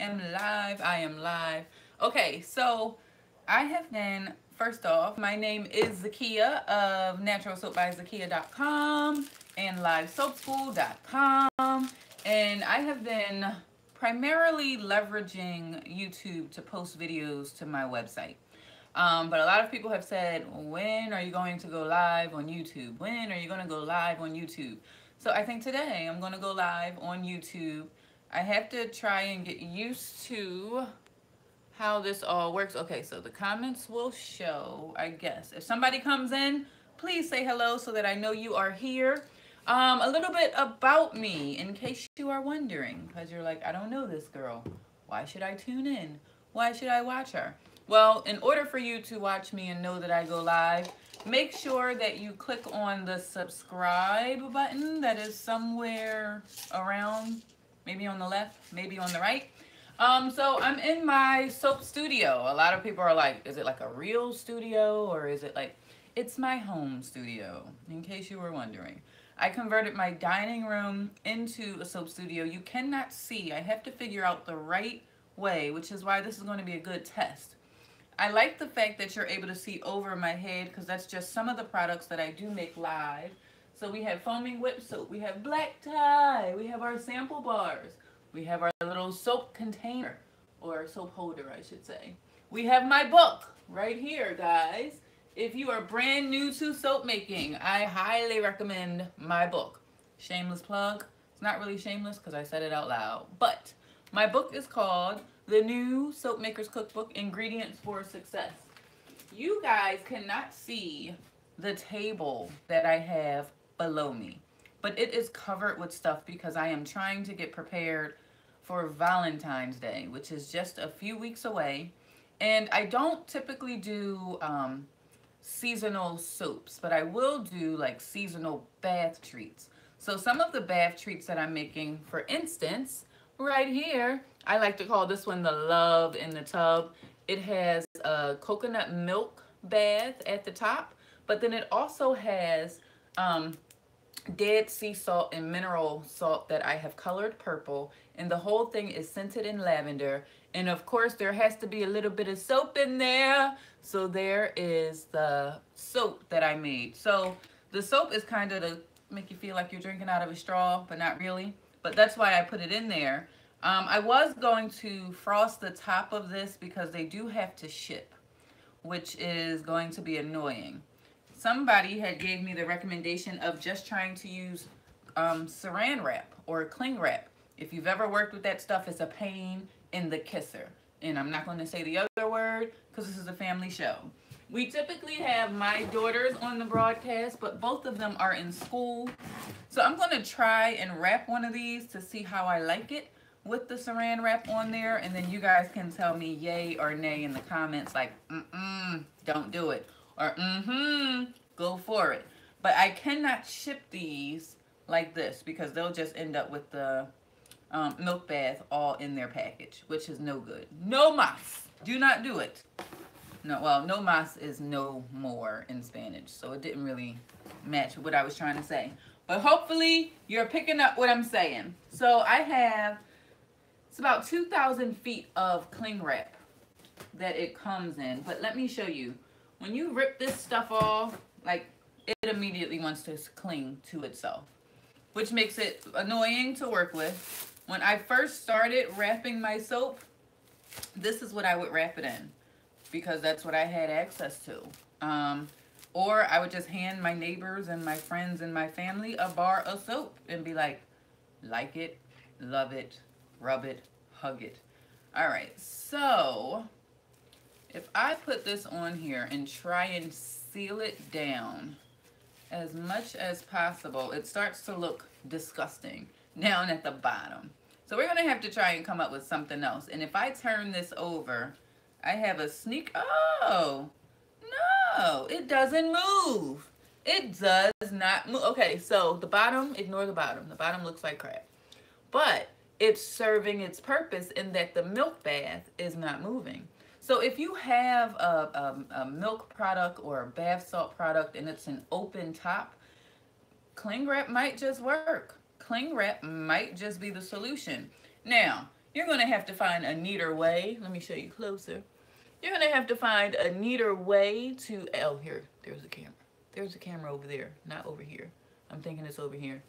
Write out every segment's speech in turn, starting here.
am live. I am live. Okay, so I have been, first off, my name is Zakia of naturalsoapbyzakia.com and livesoapschool.com. And I have been primarily leveraging YouTube to post videos to my website. But a lot of people have said, when are you going to go live on YouTube? When are you going to go live on YouTube? So I think today I'm going to go live on YouTube. I have to try and get used to how this all works. Okay, so the comments will show, I guess. If somebody comes in, please say hello so that I know you are here. A little bit about me, in case you are wondering, because you're like, I don't know this girl. Why should I tune in? Why should I watch her? Well, in order for you to watch me and know that I go live, make sure that you click on the subscribe button that is somewhere around, maybe on the left, maybe on the right. So I'm in my soap studio. A lot of people are like, is it like a real studio or is it like, it's my home studio, in case you were wondering. I converted my dining room into a soap studio. You cannot see. I have to figure out the right way, which is why this is going to be a good test. I like the fact that you're able to see over my head because that's just some of the products that I do make live. So we have foaming whip soap, we have black tie, we have our sample bars, we have our little soap container, or soap holder I should say. We have my book right here, guys. If you are brand new to soap making, I highly recommend my book. Shameless plug. It's not really shameless because I said it out loud, but my book is called The New Soap Maker's Cookbook, Ingredients for Success. You guys cannot see the table that I have below me, but it is covered with stuff because I am trying to get prepared for Valentine's Day, which is just a few weeks away. And I don't typically do seasonal soaps, but I will do like seasonal bath treats. So some of the bath treats that I'm making, for instance, right here, I like to call this one the Love in the Tub. It has a coconut milk bath at the top, but then it also has Dead Sea salt and mineral salt that I have colored purple, and the whole thing is scented in lavender. And of course there has to be a little bit of soap in there, so there is the soap that I made. So the soap is kind of to make you feel like you're drinking out of a straw, but not really, but that's why I put it in there. I was going to frost the top of this because they do have to ship, which is going to be annoying. Somebody had gave me the recommendation of just trying to use saran wrap or cling wrap. If you've ever worked with that stuff, it's a pain in the kisser. And I'm not going to say the other word because this is a family show. We typically have my daughters on the broadcast, but both of them are in school. So I'm going to try and wrap one of these to see how I like it with the saran wrap on there. And then you guys can tell me yay or nay in the comments, like, don't do it. Or go for it. But I cannot ship these like this because they'll just end up with the milk bath all in their package, which is no good. No mas. Do not do it. No, well, no mas is no more in Spanish, so it didn't really match what I was trying to say. But hopefully you're picking up what I'm saying. So I have, it's about 2,000 feet of cling wrap that it comes in. But let me show you. When you rip this stuff off, like, it immediately wants to cling to itself, which makes it annoying to work with. When I first started wrapping my soap, this is what I would wrap it in because that's what I had access to. Or I would just hand my neighbors and my friends and my family a bar of soap and be like it, love it, rub it, hug it. All right, so if I put this on here and try and seal it down as much as possible, it starts to look disgusting down at the bottom. So we're gonna have to try and come up with something else. And if I turn this over, I have a oh, no, it doesn't move. It does not move. Okay, so the bottom, ignore the bottom. The bottom looks like crap. But it's serving its purpose in that the milk bath is not moving. So if you have a milk product or a bath salt product and it's an open top, cling wrap might just work. Cling wrap might just be the solution. Now, you're going to have to find a neater way. Let me show you closer. You're going to have to find a neater way to, oh, here, there's the camera. There's the camera over there, not over here. I'm thinking it's over here.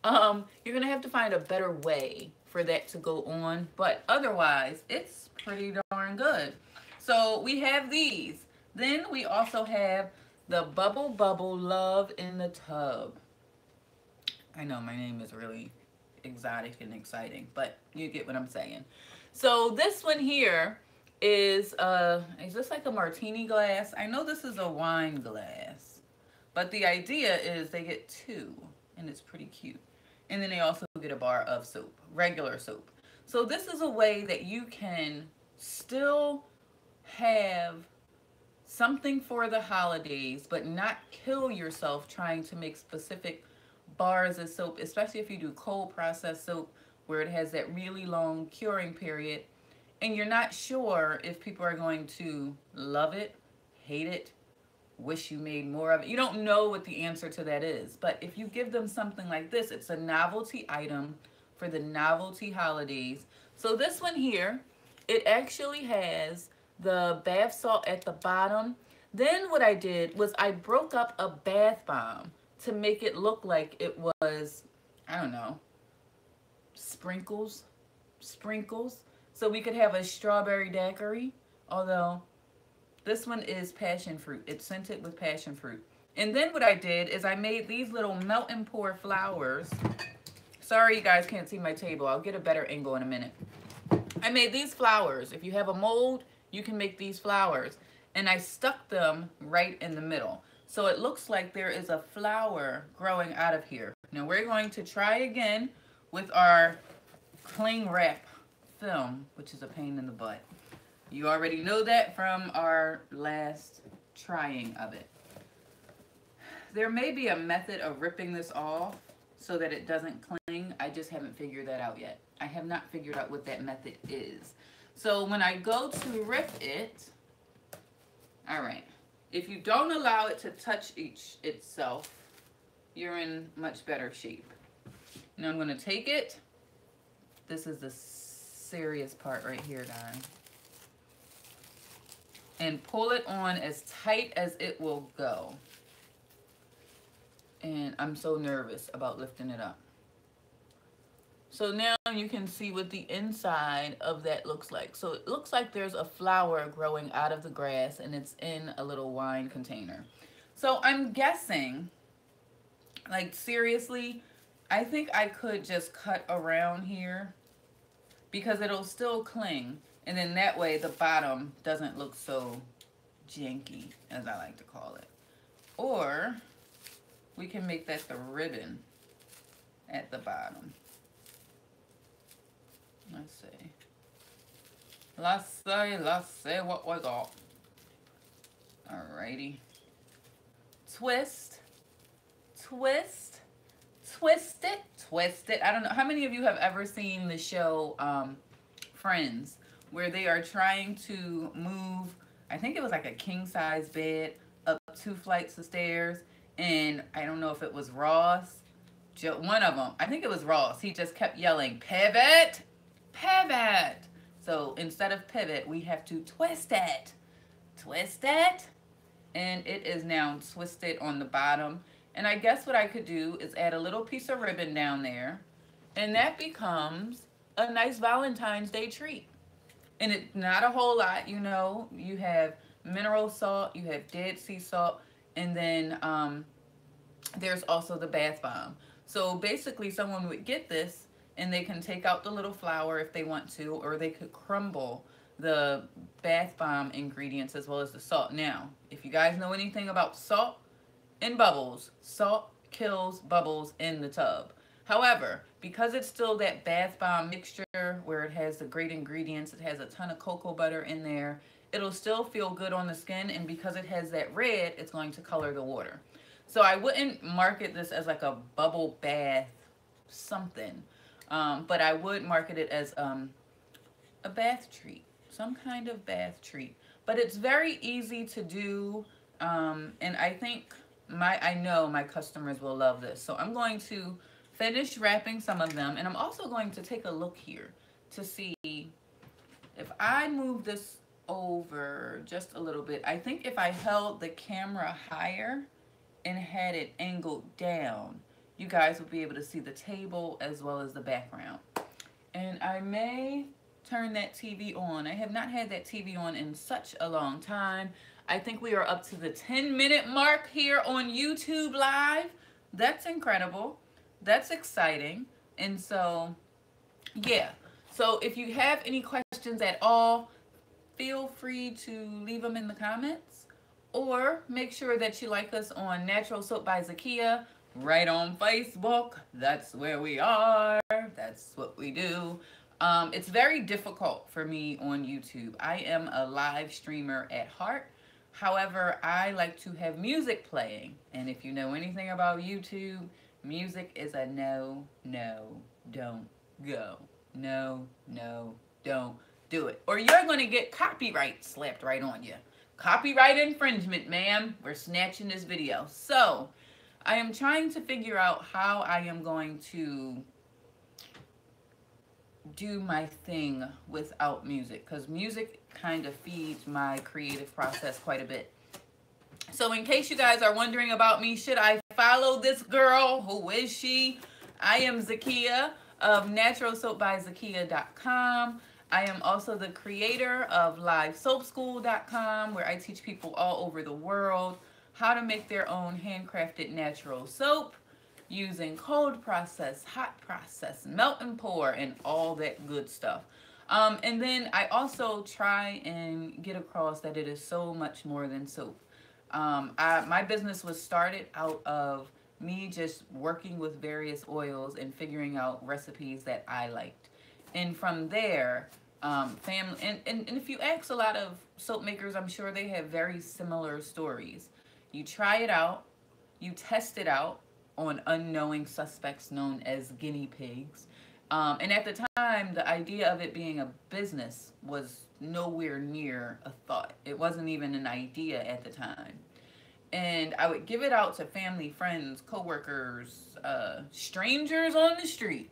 You're going to have to find a better way for that to go on, but otherwise, it's pretty darn good. So we have these. Then we also have the Bubble Bubble Love in the Tub. I know my name is really exotic and exciting, but you get what I'm saying. So this one here is this like a martini glass? I know this is a wine glass, but the idea is they get two, and it's pretty cute. And then they also get a bar of soap, regular soap. So this is a way that you can still have something for the holidays, but not kill yourself trying to make specific bars of soap, especially if you do cold processed soap where it has that really long curing period and you're not sure if people are going to love it, hate it, wish you made more of it. You don't know what the answer to that is. But if you give them something like this, it's a novelty item for the novelty holidays. So this one here, it actually has the bath salt at the bottom. Then what I did was I broke up a bath bomb to make it look like it was, I don't know, sprinkles. So we could have a strawberry daiquiri, although this one is passion fruit. It's scented with passion fruit. And then what I did is I made these little melt and pour flowers. Sorry you guys can't see my table. I'll get a better angle in a minute. I made these flowers. If you have a mold, you can make these flowers. And I stuck them right in the middle. So it looks like there is a flower growing out of here. Now we're going to try again with our cling wrap film, which is a pain in the butt. You already know that from our last trying of it. There may be a method of ripping this off so that it doesn't cling. I just haven't figured that out yet. I have not figured out what that method is. So when I go to rip it, all right, if you don't allow it to touch itself, you're in much better shape. Now I'm going to take it. This is the serious part right here, guys. And pull it on as tight as it will go. And I'm so nervous about lifting it up. So now you can see what the inside of that looks like. So it looks like there's a flower growing out of the grass and it's in a little wine container. So I'm guessing, like seriously, I think I could just cut around here because it'll still cling. And then that way the bottom doesn't look so janky, as I like to call it. Or we can make that the ribbon at the bottom. Let's see. Let's see what we got. Alrighty. Twist, twist, twist it, twist it. I don't know. How many of you have ever seen the show Friends, where they are trying to move, I think it was like a king-size bed up 2 flights of stairs, and I don't know if it was Ross, one of them, I think it was Ross, he just kept yelling, pivot, pivot. So instead of pivot, we have to twist it, and it is now twisted on the bottom. And I guess what I could do is add a little piece of ribbon down there, and that becomes a nice Valentine's Day treat. And it's not a whole lot, you know. You have mineral salt, you have Dead Sea salt, and then there's also the bath bomb. So basically someone would get this and they can take out the little flower if they want to, or they could crumble the bath bomb ingredients as well as the salt. Now, if you guys know anything about salt and bubbles, salt kills bubbles in the tub. However, because it's still that bath bomb mixture where it has the great ingredients, it has a ton of cocoa butter in there, it'll still feel good on the skin, and because it has that red, it's going to color the water. So I wouldn't market this as like a bubble bath something, but I would market it as a bath treat, some kind of bath treat. But it's very easy to do, and I think I know my customers will love this. So I'm going to finish wrapping some of them, and I'm also going to take a look here to see If I move this over just a little bit, I think if I held the camera higher and had it angled down, you guys will be able to see the table as well as the background. And I may turn that TV on. I have not had that TV on in such a long time. I think we are up to the 10-minute mark here on YouTube Live. That's incredible. That's exciting. And so, yeah. So if you have any questions at all, feel free to leave them in the comments. Or make sure that you like us on Natural Soap by Zakia right on Facebook. That's where we are. That's what we do. It's very difficult for me on YouTube. I am a live streamer at heart. However, I like to have music playing. And if you know anything about YouTube, music is a no, no, don't go. No, no, don't do it. Or you're going to get copyright slapped right on you. Copyright infringement, ma'am. We're snatching this video. So, I am trying to figure out how I am going to do my thing without music, because music kind of feeds my creative process quite a bit. So in case you guys are wondering about me, should I follow this girl? Who is she? I am Zakia of naturalsoapbyzakia.com. I am also the creator of livesoapschool.com, where I teach people all over the world how to make their own handcrafted natural soap using cold process, hot process, melt and pour, and all that good stuff. And then I also try and get across that it is so much more than soap. My business was started out of me just working with various oils and figuring out recipes that I liked. And from there, family, and if you ask a lot of soap makers, I'm sure they have very similar stories. You try it out, you test it out on unknowing suspects known as guinea pigs. And at the time, the idea of it being a business was nowhere near a thought. It wasn't even an idea at the time. And I would give it out to family, friends, coworkers, strangers on the street,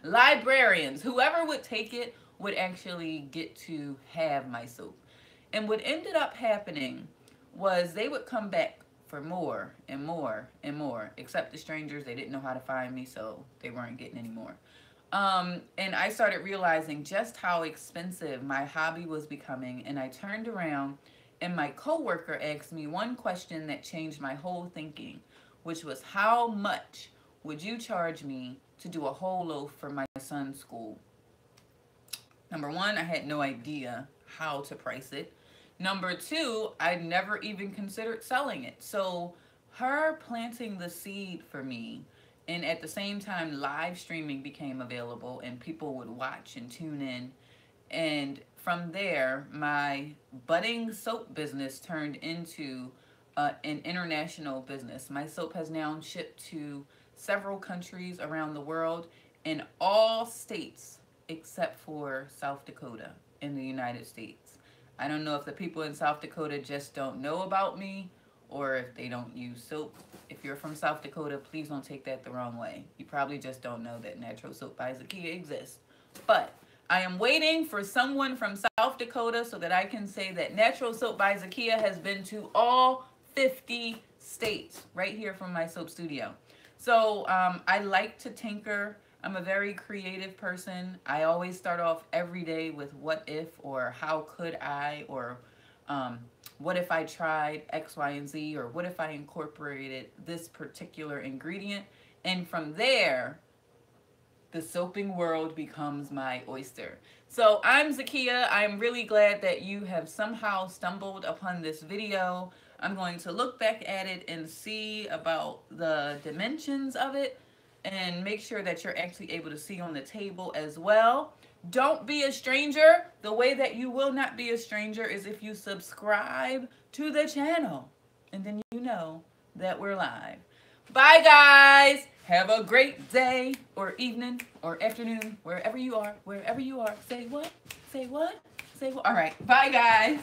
librarians, whoever would take it would actually get to have my soap. And what ended up happening was they would come back for more and more and more, except the strangers. They didn't know how to find me, so they weren't getting any more. And I started realizing just how expensive my hobby was becoming, and I turned around and my coworker asked me one question that changed my whole thinking, which was, how much would you charge me to do a whole loaf for my son's school? Number one, I had no idea how to price it. Number two, I never even considered selling it. So her planting the seed for me, and at the same time live streaming became available and people would watch and tune in. And from there, my budding soap business turned into an international business. My soap has now shipped to several countries around the world in all states except for South Dakota in the United States. I don't know if the people in South Dakota just don't know about me or if they don't use soap. If you're from South Dakota, please don't take that the wrong way. You probably just don't know that Natural Soap by Zakia exists. But I am waiting for someone from South Dakota so that I can say that Natural Soap by Zakia has been to all 50 states right here from my soap studio. So I like to tinker. I'm a very creative person. I always start off every day with what if, or how could I, or what if I tried X, Y, and Z, or what if I incorporated this particular ingredient. And from there, the soaping world becomes my oyster. So I'm Zakia. I'm really glad that you have somehow stumbled upon this video. I'm going to look back at it and see about the dimensions of it and make sure that you're actually able to see on the table as well. Don't be a stranger. The way that you will not be a stranger is if you subscribe to the channel, and then you know that we're live. Bye, guys. Have a great day or evening or afternoon, wherever you are, wherever you are. Say what? Say what? Say what? All right. Bye, guys.